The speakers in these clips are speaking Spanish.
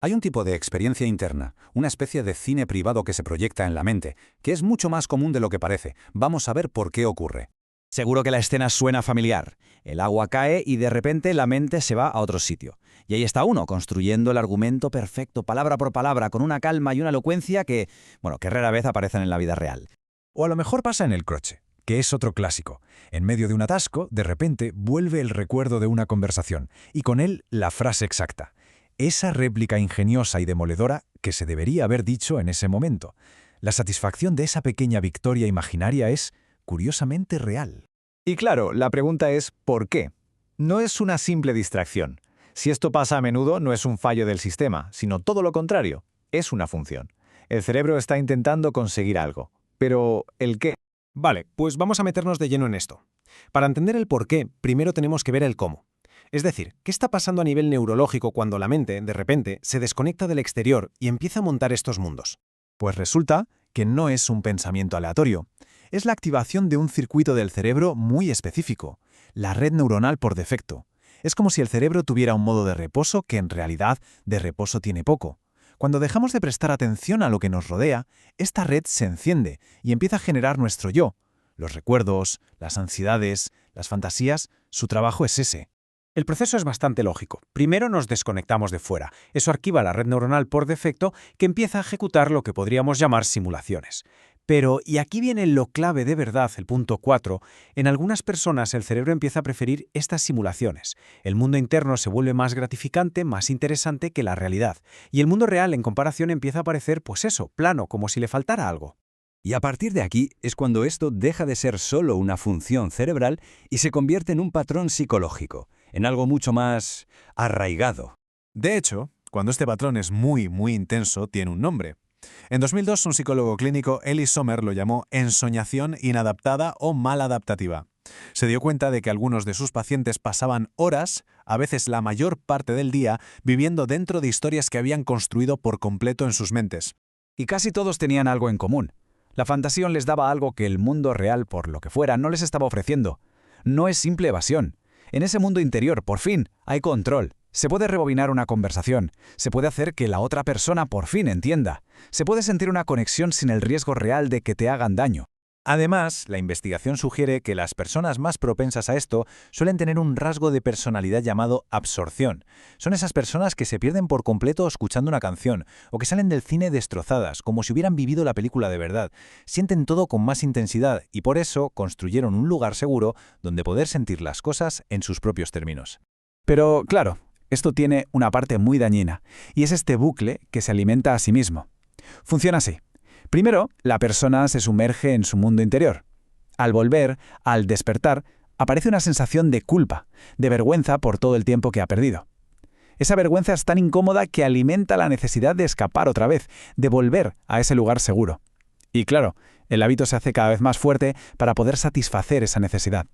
Hay un tipo de experiencia interna, una especie de cine privado que se proyecta en la mente, que es mucho más común de lo que parece. Vamos a ver por qué ocurre. Seguro que la escena suena familiar. El agua cae y de repente la mente se va a otro sitio. Y ahí está uno, construyendo el argumento perfecto, palabra por palabra, con una calma y una elocuencia que rara vez aparecen en la vida real. O a lo mejor pasa en el coche, que es otro clásico. En medio de un atasco, de repente, vuelve el recuerdo de una conversación, y con él la frase exacta. Esa réplica ingeniosa y demoledora que se debería haber dicho en ese momento. La satisfacción de esa pequeña victoria imaginaria es, curiosamente, real. Y claro, la pregunta es ¿por qué? No es una simple distracción. Si esto pasa a menudo, no es un fallo del sistema, sino todo lo contrario, es una función. El cerebro está intentando conseguir algo. Pero, ¿el qué? Vale, pues vamos a meternos de lleno en esto. Para entender el por qué, primero tenemos que ver el cómo. Es decir, ¿qué está pasando a nivel neurológico cuando la mente, de repente, se desconecta del exterior y empieza a montar estos mundos? Pues resulta que no es un pensamiento aleatorio. Es la activación de un circuito del cerebro muy específico, la red neuronal por defecto. Es como si el cerebro tuviera un modo de reposo que en realidad de reposo tiene poco. Cuando dejamos de prestar atención a lo que nos rodea, esta red se enciende y empieza a generar nuestro yo. Los recuerdos, las ansiedades, las fantasías, su trabajo es ese. El proceso es bastante lógico. Primero nos desconectamos de fuera. Eso arquiva la red neuronal por defecto que empieza a ejecutar lo que podríamos llamar simulaciones. Pero, y aquí viene lo clave de verdad, el punto 4, en algunas personas el cerebro empieza a preferir estas simulaciones. El mundo interno se vuelve más gratificante, más interesante que la realidad. Y el mundo real, en comparación, empieza a parecer, plano, como si le faltara algo. Y a partir de aquí es cuando esto deja de ser solo una función cerebral y se convierte en un patrón psicológico, en algo mucho más arraigado. De hecho, cuando este patrón es muy intenso, tiene un nombre. En 2002, un psicólogo clínico, Eli Sommer, lo llamó ensoñación inadaptada o maladaptativa. Se dio cuenta de que algunos de sus pacientes pasaban horas, a veces la mayor parte del día, viviendo dentro de historias que habían construido por completo en sus mentes. Y casi todos tenían algo en común. La fantasía les daba algo que el mundo real, por lo que fuera, no les estaba ofreciendo. No es simple evasión. En ese mundo interior, por fin, hay control. Se puede rebobinar una conversación. Se puede hacer que la otra persona por fin entienda. Se puede sentir una conexión sin el riesgo real de que te hagan daño. Además, la investigación sugiere que las personas más propensas a esto suelen tener un rasgo de personalidad llamado absorción. Son esas personas que se pierden por completo escuchando una canción o que salen del cine destrozadas, como si hubieran vivido la película de verdad. Sienten todo con más intensidad y por eso construyeron un lugar seguro donde poder sentir las cosas en sus propios términos. Pero, claro, esto tiene una parte muy dañina, y es este bucle que se alimenta a sí mismo. Funciona así. Primero, la persona se sumerge en su mundo interior. Al volver, al despertar, aparece una sensación de culpa, de vergüenza por todo el tiempo que ha perdido. Esa vergüenza es tan incómoda que alimenta la necesidad de escapar otra vez, de volver a ese lugar seguro. Y claro, el hábito se hace cada vez más fuerte para poder satisfacer esa necesidad.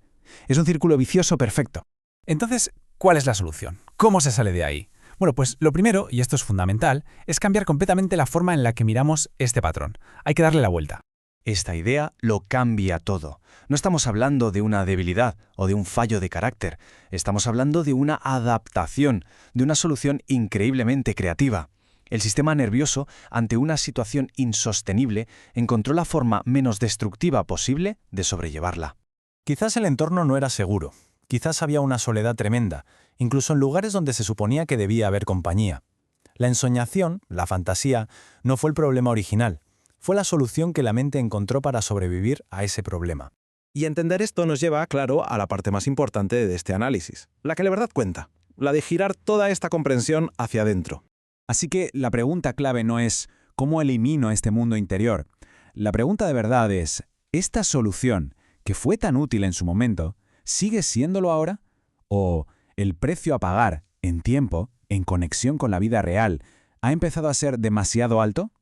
Es un círculo vicioso perfecto. Entonces, ¿cuál es la solución? ¿Cómo se sale de ahí? Bueno, pues lo primero, y esto es fundamental, es cambiar completamente la forma en la que miramos este patrón. Hay que darle la vuelta. Esta idea lo cambia todo. No estamos hablando de una debilidad o de un fallo de carácter. Estamos hablando de una adaptación, de una solución increíblemente creativa. El sistema nervioso, ante una situación insostenible, encontró la forma menos destructiva posible de sobrellevarla. Quizás el entorno no era seguro. Quizás había una soledad tremenda, incluso en lugares donde se suponía que debía haber compañía. La ensoñación, la fantasía, no fue el problema original. Fue la solución que la mente encontró para sobrevivir a ese problema. Y entender esto nos lleva, claro, a la parte más importante de este análisis, la que la verdad cuenta, la de girar toda esta comprensión hacia adentro. Así que la pregunta clave no es ¿cómo elimino este mundo interior? La pregunta de verdad es ¿esta solución, que fue tan útil en su momento, sigue siéndolo ahora? ¿O el precio a pagar en tiempo, en conexión con la vida real, ha empezado a ser demasiado alto?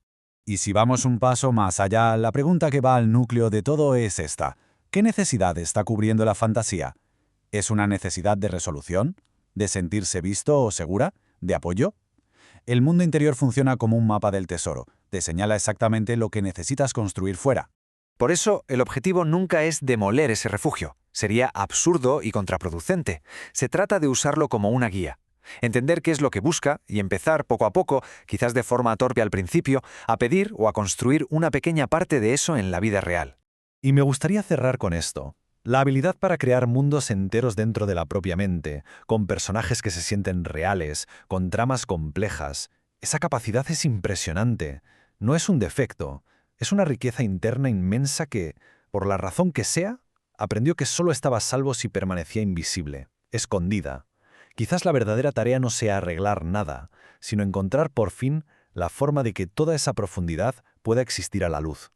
Y si vamos un paso más allá, la pregunta que va al núcleo de todo es esta. ¿Qué necesidad está cubriendo la fantasía? ¿Es una necesidad de resolución? ¿De sentirse visto o segura? ¿De apoyo? El mundo interior funciona como un mapa del tesoro. Te señala exactamente lo que necesitas construir fuera. Por eso, el objetivo nunca es demoler ese refugio. Sería absurdo y contraproducente. Se trata de usarlo como una guía. entender qué es lo que busca y empezar poco a poco, quizás de forma torpe al principio, a pedir o a construir una pequeña parte de eso en la vida real. Y me gustaría cerrar con esto. La habilidad para crear mundos enteros dentro de la propia mente, con personajes que se sienten reales, con tramas complejas. Esa capacidad es impresionante. No es un defecto, es una riqueza interna inmensa que, por la razón que sea, aprendió que solo estaba a salvo si permanecía invisible, escondida. Quizás la verdadera tarea no sea arreglar nada, sino encontrar por fin la forma de que toda esa profundidad pueda existir a la luz.